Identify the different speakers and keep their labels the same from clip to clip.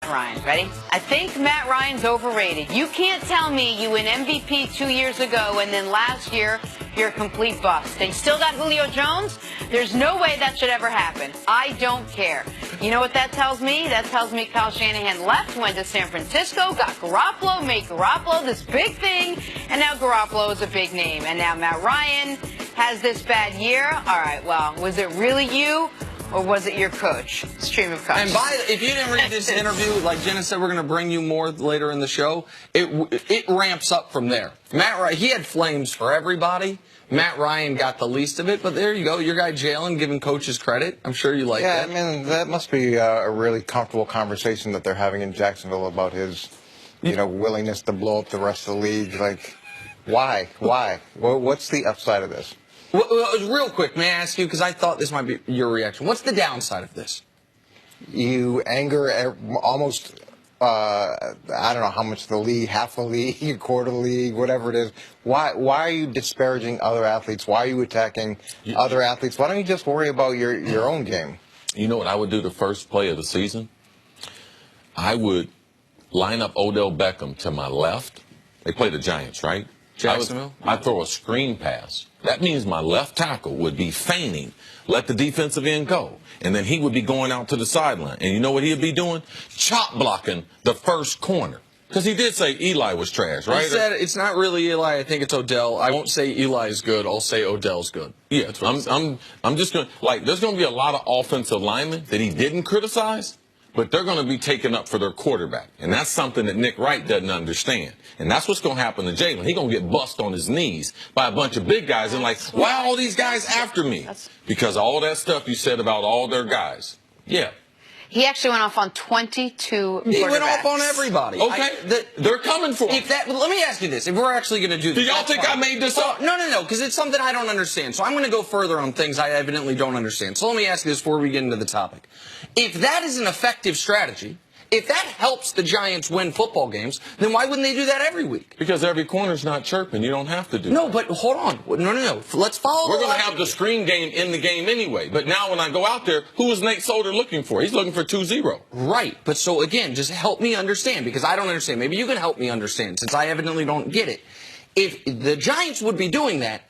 Speaker 1: Ryan. Ready? I think Matt Ryan's overrated. You can't tell me you win MVP 2 years ago and then last year you're a complete bust. They still got Julio Jones? There's no way that should ever happen. I don't care. You know what that tells me? That tells me Kyle Shanahan left, went to San Francisco, got Garoppolo, made Garoppolo this big thing, and now Garoppolo is a big name. And now Matt Ryan has this bad year. All right, well, was it really you? Or was it your coach? Stream of consciousness.
Speaker 2: And if you didn't read this interview, like Jenna said, we're going to bring you more later in the show. It ramps up from there. Matt Ryan, he had flames for everybody. Matt Ryan got the least of it, but there you go. Your guy Jalen giving coaches credit. I'm sure you like that.
Speaker 3: Yeah, I mean, that must be a really comfortable conversation that they're having in Jacksonville about his, willingness to blow up the rest of the league. Like, why? Why? What's the upside of this?
Speaker 2: Well, real quick, may I ask you, because I thought this might be your reaction. What's the downside of this?
Speaker 3: You anger almost, I don't know how much the league, half the league, a quarter of the league, whatever it is. Why are you disparaging other athletes? Why are you attacking other athletes? Why don't you just worry about your own game?
Speaker 4: You know what I would do the first play of the season? I would line up Odell Beckham to my left. They play the Giants, right?
Speaker 2: Jacksonville?
Speaker 4: I'd throw a screen pass. That means my left tackle would be feigning, let the defensive end go, and then he would be going out to the sideline. And you know what he'd be doing? Chop blocking the first corner. Because he did say Eli was trash, right?
Speaker 2: I said it's not really Eli. I think it's Odell. I won't say Eli's good. I'll say Odell's good.
Speaker 4: Yeah, I'm just going to, there's going to be a lot of offensive linemen that he didn't criticize, but they're going to be taken up for their quarterback. And that's something that Nick Wright doesn't understand. And that's what's going to happen to Jalen. He's going to get bust on his knees by a bunch of big guys and why are all these guys after me? Because of all that stuff you said about all their guys. Yeah.
Speaker 1: He actually went off on 22
Speaker 2: He went
Speaker 1: quarterbacks.
Speaker 2: off on everybody.
Speaker 4: Okay, they're coming for him.
Speaker 2: Let me ask you this. If we're actually going to do this.
Speaker 4: Do y'all think I made this up?
Speaker 2: No, because it's something I don't understand. So I'm going to go further on things I evidently don't understand. So let me ask you this before we get into the topic. If that is an effective strategy, if that helps the Giants win football games, then why wouldn't they do that every week?
Speaker 4: Because every corner's not chirping. You don't have to do
Speaker 2: No,
Speaker 4: that.
Speaker 2: but hold on. No. Let's follow
Speaker 4: We're going to have the screen game in the game anyway. But now when I go out there, who is Nate Solder looking for? He's looking for 2-0.
Speaker 2: Right. But so, again, just help me understand, because I don't understand. Maybe you can help me understand, since I evidently don't get it. If the Giants would be doing that,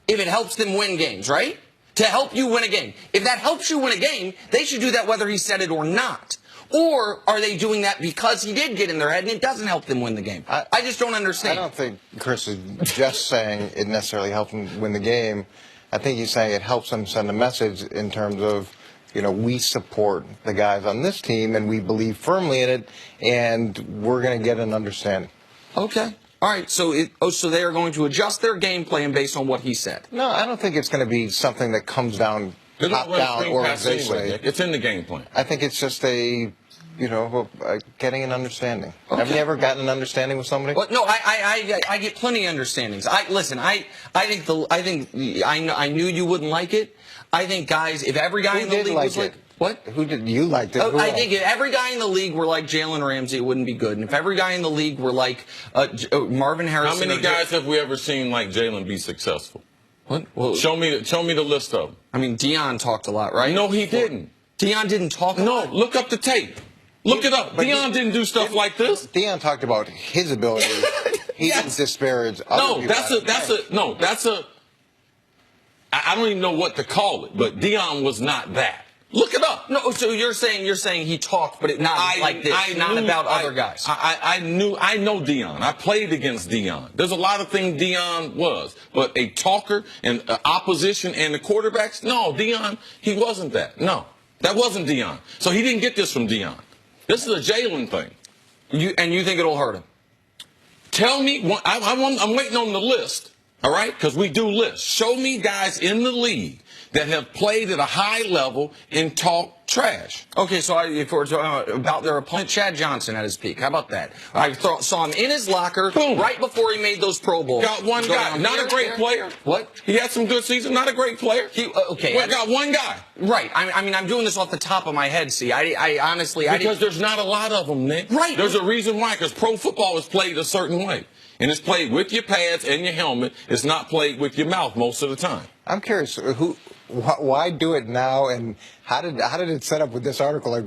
Speaker 2: if it helps them win games, right? To help you win a game. If that helps you win a game, they should do that whether he said it or not. Or are they doing that because he did get in their head and it doesn't help them win the game? I just don't understand.
Speaker 3: I don't think Chris is just saying it necessarily helps them win the game. I think he's saying it helps them send a message in terms of, we support the guys on this team and we believe firmly in it and we're going to get an understanding.
Speaker 2: Okay. All right. So they are going to adjust their game plan based on what he said.
Speaker 3: No, I don't think it's going to be something that comes down top-down organizationally.
Speaker 4: Anyway, it's in the game plan.
Speaker 3: I think it's just getting an understanding.
Speaker 2: Okay.
Speaker 3: Have you ever gotten an understanding with somebody?
Speaker 2: Well, no, I get plenty of understandings. I knew you wouldn't like it. I think guys, if every guy in the league was like, what?
Speaker 3: Who did you like it?
Speaker 2: I think if every guy in the league were like Jalen Ramsey, it wouldn't be good. And if every guy in the league were like Marvin Harrison,
Speaker 4: how many guys have we ever seen like Jalen be successful?
Speaker 2: What? Well,
Speaker 4: show me the list of them.
Speaker 2: I mean, Deion talked a lot, right?
Speaker 4: No, he didn't.
Speaker 2: Deion didn't talk a lot?
Speaker 4: No, look up the tape. Look it up. Deion didn't do stuff like this.
Speaker 3: Deion talked about his ability. He didn't disparage other people.
Speaker 4: I don't even know what to call it, but Deion was not that. Look it up.
Speaker 2: No, so you're saying he talked, but not like this, not about other guys.
Speaker 4: I know Deion. I played against Deion. There's a lot of things Deion was, but a talker and opposition and the quarterbacks, no, Deion, he wasn't that. No, that wasn't Deion. So he didn't get this from Deion. This is a Jalen thing.
Speaker 2: And you think it'll hurt him?
Speaker 4: Tell me, I'm waiting on the list, all right, because we do lists. Show me guys in the league that have played at a high level and talk trash.
Speaker 2: Okay, so if we're talking about their opponent, Chad Johnson at his peak. How about that? I saw him in his locker right before he made those Pro Bowls.
Speaker 4: Got one guy. Not a great player.
Speaker 2: What?
Speaker 4: He had some good seasons. Not a great player. Got one guy.
Speaker 2: Right. I mean, I'm doing this off the top of my head, see. I honestly...
Speaker 4: Because there's not a lot of them, Nick.
Speaker 2: Right.
Speaker 4: There's a reason why, because pro football is played a certain way. And it's played with your pads and your helmet. It's not played with your mouth most of the time.
Speaker 3: I'm curious, why do it now, and how did it set up with this article? Like,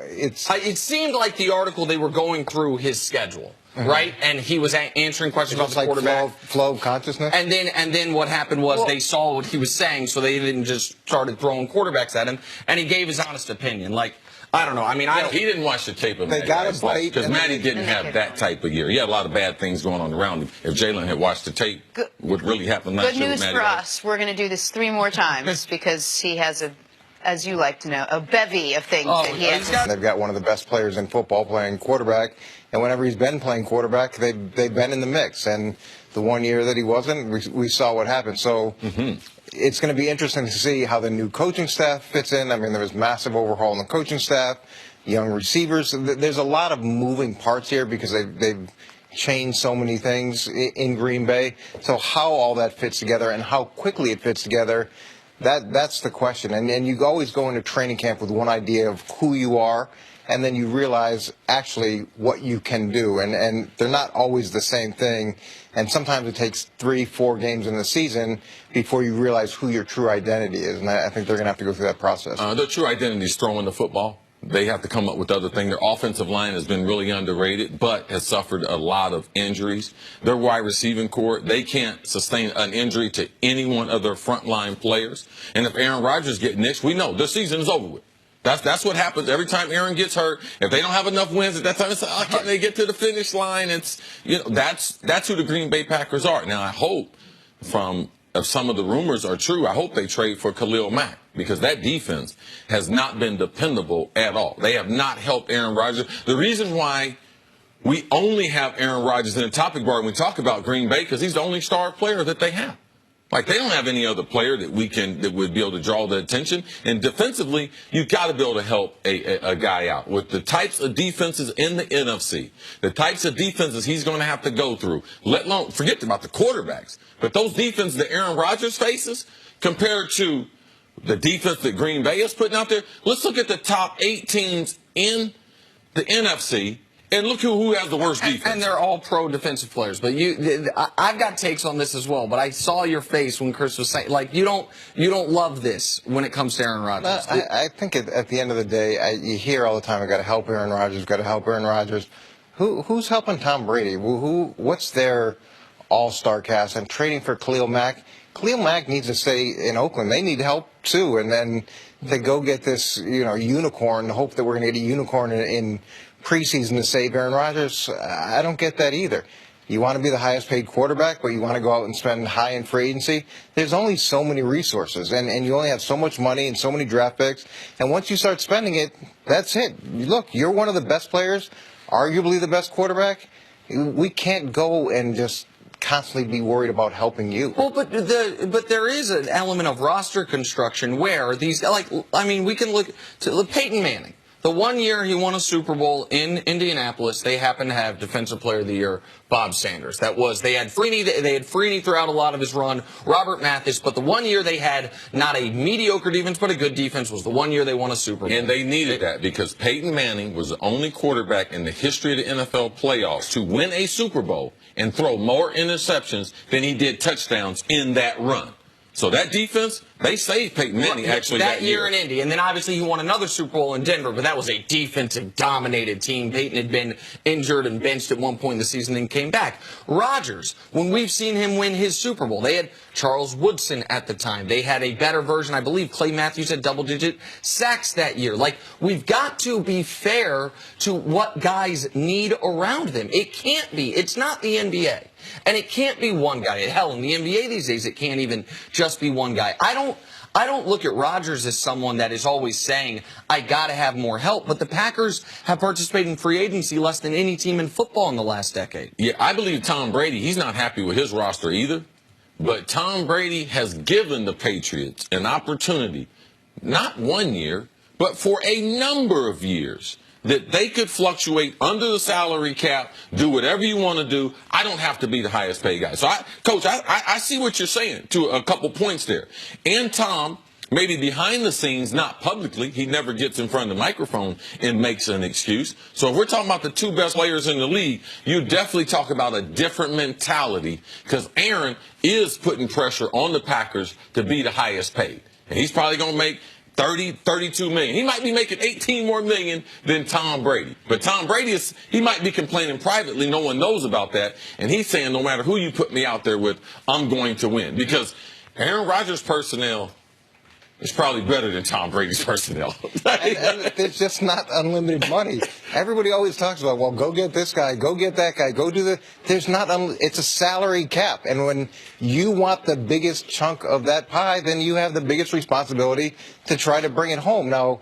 Speaker 2: it seemed like the article they were going through his schedule, right? And he was answering questions about the quarterback.
Speaker 3: Flow of consciousness.
Speaker 2: And then what happened was they saw what he was saying, so they didn't just started throwing quarterbacks at him. And he gave his honest opinion. Like, I don't know. I mean,
Speaker 4: he didn't watch the tape of Matty.
Speaker 3: They got to bite
Speaker 4: because Matty didn't have that type of year. He had a lot of bad things going on around him. If Jalen had watched the tape, what really happened last year with
Speaker 1: Good news
Speaker 4: Matty
Speaker 1: for us. We're going to do this 3 more times because he has as you like to know, a bevy of things that he has.
Speaker 3: They've got one of the best players in football playing quarterback, and whenever he's been playing quarterback, they've been in the mix. And the one year that he wasn't, we saw what happened. So it's going to be interesting to see how the new coaching staff fits in. I mean, there was massive overhaul in the coaching staff, young receivers. There's a lot of moving parts here because they've changed so many things in Green Bay. So how all that fits together and how quickly it fits together, that's the question. And you always go into training camp with one idea of who you are, and then you realize actually what you can do. And they're not always the same thing. And sometimes it takes 3-4 games in the season before you realize who your true identity is. And I think they're going to have to go through that process.
Speaker 4: Their true identity is throwing the football. They have to come up with other things. Their offensive line has been really underrated, but has suffered a lot of injuries. Their wide receiving core, they can't sustain an injury to any one of their frontline players. And if Aaron Rodgers gets niched, we know the season is over with. That's what happens every time Aaron gets hurt. If they don't have enough wins at that time, it's like, oh, can they get to the finish line? It's that's who the Green Bay Packers are. Now I hope if some of the rumors are true, I hope they trade for Khalil Mack because that defense has not been dependable at all. They have not helped Aaron Rodgers. The reason why we only have Aaron Rodgers in the topic bar when we talk about Green Bay because he's the only star player that they have. Like, they don't have any other player that would be able to draw the attention. And defensively, you've got to be able to help a guy out. With the types of defenses in the NFC, the types of defenses he's going to have to go through, let alone, forget about the quarterbacks, but those defenses that Aaron Rodgers faces compared to the defense that Green Bay is putting out there, let's look at the top 8 teams in the NFC. And look who has the worst defense.
Speaker 2: And they're all pro defensive players. But I've got takes on this as well. But I saw your face when Chris was saying, like, you don't love this when it comes to Aaron Rodgers.
Speaker 3: I think at the end of the day, you hear all the time, "I got to help Aaron Rodgers. Got to help Aaron Rodgers." Who's helping Tom Brady? What's their all-star cast? And trading for Khalil Mack. Khalil Mack needs to stay in Oakland. They need help too. And then to go get this, unicorn. Hope that we're going to get a unicorn in preseason to save Aaron Rodgers, I don't get that either. You want to be the highest paid quarterback, but you want to go out and spend high in free agency. There's only so many resources, and you only have so much money and so many draft picks. And once you start spending it, that's it. Look, you're one of the best players, arguably the best quarterback. We can't go and just constantly be worried about helping you.
Speaker 2: Well, but there is an element of roster construction where we can look to Peyton Manning. The one year he won a Super Bowl in Indianapolis, they happened to have Defensive Player of the Year Bob Sanders. They had Freeney throughout a lot of his run, Robert Mathis, but the one year they had not a mediocre defense, but a good defense was the one year they won a Super Bowl.
Speaker 4: And they needed that because Peyton Manning was the only quarterback in the history of the NFL playoffs to win a Super Bowl and throw more interceptions than he did touchdowns in that run. So that defense, they saved Peyton Manning actually that year
Speaker 2: in Indy. And then obviously he won another Super Bowl in Denver, but that was a defensive-dominated team. Peyton had been injured and benched at one point in the season and came back. Rodgers, when we've seen him win his Super Bowl, they had Charles Woodson at the time. They had a better version. I believe Clay Matthews had double-digit sacks that year. Like, we've got to be fair to what guys need around them. It can't be. It's not the NBA. And it can't be one guy. Hell, in the NBA these days, it can't even just be one guy. I don't look at Rodgers as someone that is always saying, I got to have more help. But the Packers have participated in free agency less than any team in football in the last decade.
Speaker 4: Yeah, I believe Tom Brady, he's not happy with his roster either. But Tom Brady has given the Patriots an opportunity, not 1 year, but for a number of years, that they could fluctuate under the salary cap, do whatever you want to do. I don't have to be the highest paid guy. So, Coach, I see what you're saying to a couple points there. And Tom, maybe behind the scenes, not publicly, he never gets in front of the microphone and makes an excuse. So if we're talking about the 2 best players in the league, you definitely talk about a different mentality because Aaron is putting pressure on the Packers to be the highest paid. And he's probably going to make 30, 32 million. He might be making 18 more million than Tom Brady. But Tom Brady he might be complaining privately. No one knows about that. And he's saying, no matter who you put me out there with, I'm going to win. Because Aaron Rodgers' personnel is probably better than Tom Brady's personnel.
Speaker 3: and it's just not unlimited money. Everybody always talks about, well, go get this guy, go get that guy, go do the. There's not. It's a salary cap, and when you want the biggest chunk of that pie, then you have the biggest responsibility to try to bring it home. Now,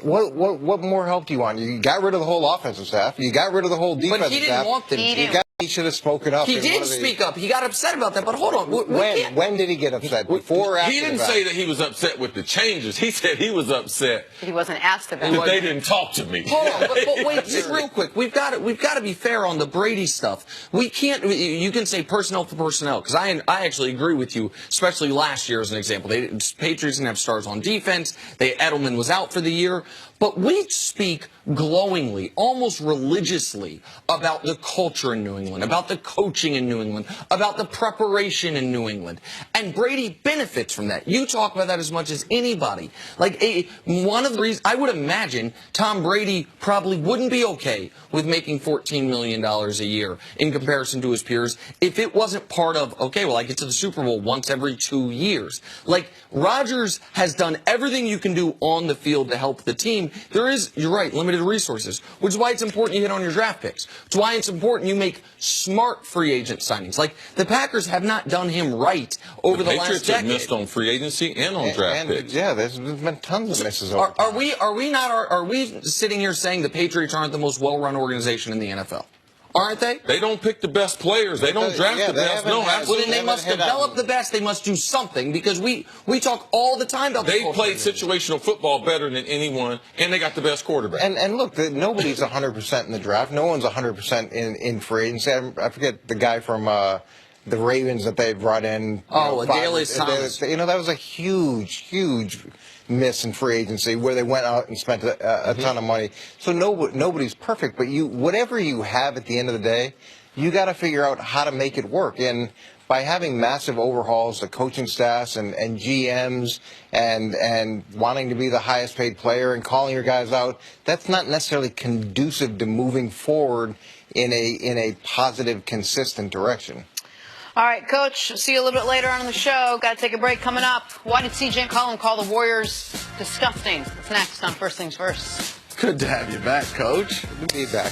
Speaker 3: what more help do you want? You got rid of the whole offensive staff. You got rid of the whole defensive staff.
Speaker 2: But he didn't want them to.
Speaker 3: He should have spoken up.
Speaker 2: He did speak up. He got upset about that. But hold on.
Speaker 3: When did he get upset? Before or after?
Speaker 4: He didn't say that he was upset with the changes. He said he was upset.
Speaker 1: He wasn't asked about
Speaker 4: that they didn't talk to me.
Speaker 2: Hold on, but wait, just real quick. We've got to be fair on the Brady stuff. We can't. You can say personnel for personnel because I actually agree with you, especially last year as an example. Patriots didn't have stars on defense. Edelman was out for the year. But we speak glowingly, almost religiously, about the culture in New England, about the coaching in New England, about the preparation in New England. And Brady benefits from that. You talk about that as much as anybody. One of the reasons, I would imagine Tom Brady probably wouldn't be okay with making $14 million a year in comparison to his peers if it wasn't part of, okay, well, I get to the Super Bowl once every 2 years. Rodgers has done everything you can do on the field to help the team. There is, you're right, limited resources, which is why it's important you hit on your draft picks. It's why it's important you make smart free agent signings. The Packers have not done him right over the last decade.
Speaker 4: The Patriots have missed on free agency and on draft picks.
Speaker 3: Yeah, there's been tons of misses.
Speaker 2: Are we sitting here saying the Patriots aren't the most well-run organization in the NFL? Aren't they?
Speaker 4: They don't pick the best players. They don't draft the best. No,
Speaker 2: well, then they must develop the best. They must do something because we talk all the time about.
Speaker 4: They played situational football better than anyone, and they got the best quarterback.
Speaker 3: And look, nobody's 100% in the draft. No one's 100% in free agency. I forget the guy from the Ravens that they brought in.
Speaker 2: Adalius Thomas.
Speaker 3: That was a huge miss in free agency where they went out and spent a ton of money. So nobody's perfect, but whatever you have at the end of the day, you got to figure out how to make it work. And by having massive overhauls, the coaching staffs and GMs and wanting to be the highest paid player and calling your guys out, that's not necessarily conducive to moving forward in a positive, consistent direction.
Speaker 1: All right, Coach, see you a little bit later on in the show. Got to take a break coming up. Why did C.J. McCollum call the Warriors disgusting? It's next on First Things First.
Speaker 2: Good to have you back, Coach.
Speaker 3: Good to be back.